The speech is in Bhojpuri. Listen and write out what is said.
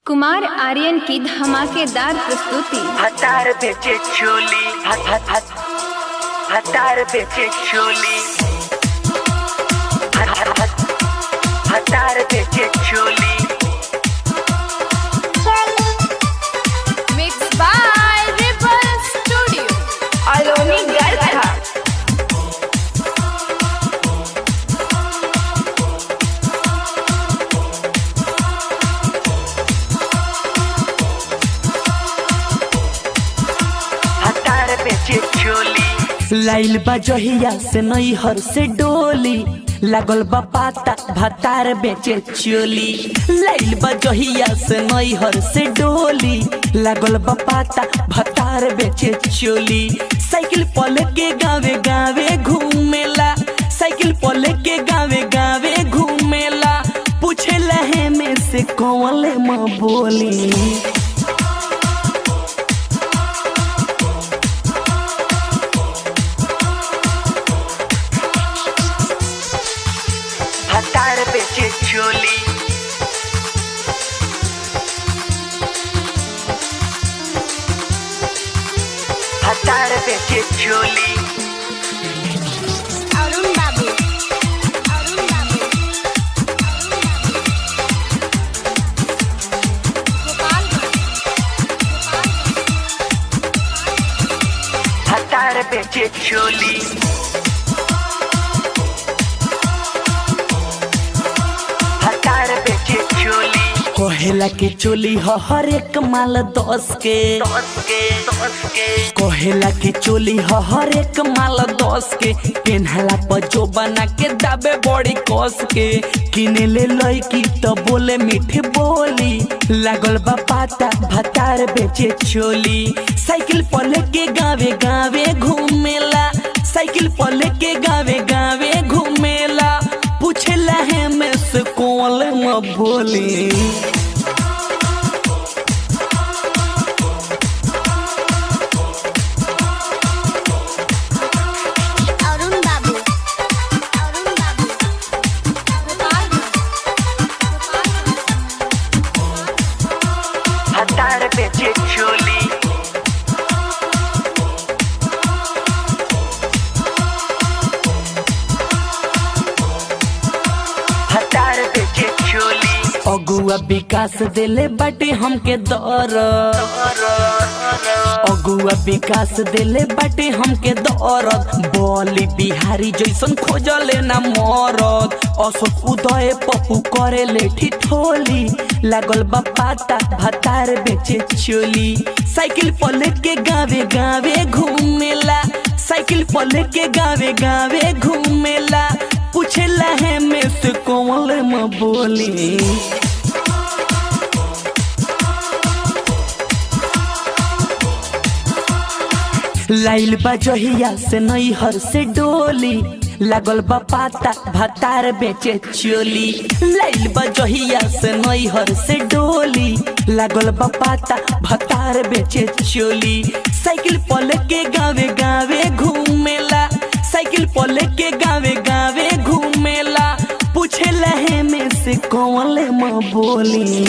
कुमार आर्यन की धमाकेदार प्रस्तुति। हतार बेचे चोली, हतार बेचे चोली, हतार बेचे चोली। मिक्स बाय रिपल स्टूडियो, अलोनी गरखा। लाइल बा जहिया से नैहर से डोली, लागल बा पाता भतार बेचे चोली। लाइल बा जहिया से नैहर से डोली, लागल बा पाता भतार बेचे चोली। साइकिल पले के गावे गावे घूमेला, साइकिल पले के गावे गावे घूमेला। पूछे लहे में से कौन माँ बोली, हतार बेचे चोली। हतार बेचे चोली। अरुण बाबू, अरुण बाबू, हतार बेचे चोली। कोहेला के चोली हो हर एक माल 10 के, कोहेला के चोली हो हर एक माल 10 के। पेन्हला पर जो बना के दाबे बड़ी कस के। किने ले लईकी तो बोले मीठी बोली, लागल बा पाता भतार बेचे चोली। साइकिल पर लेके गावे गावे घूमेला, साइकिल पर लेके गावे गावे घूमेला। पूछे लहे में से कौन माँ बोली, अरुण बाबू, अरुण बाबू, हतार बेचे चोली। हतार बेचे चोली। अगुआ विकास दिले बाटे हमके दर, अगुआ विकास दिले बाटे हमके दरद। बोली बिहारी जैसन खोजले ना मरद। अशोक उदय पप्पू करे ले ठिठोली, लागल बा पाता भतार बेचे चोली। साइकिल पर लेके गावे गावे घूमेला, साइकिल पर लेके गावे गावे घूमेला। पूछे लहे में से कौन माँ बोली, लाइल बा जहिया से नैहर से डोली, लागल बा पाता भतार बेचे चोली। लाइल बा जहिया से नैहर से डोली, लागल बा पाता भतार बेचे चोली। साइकिल पर लेके गावे गावे घूमेला, साइकिल पर लेके गावे गावे घूमेला। पूछे लहे में से कौन माँ बोली।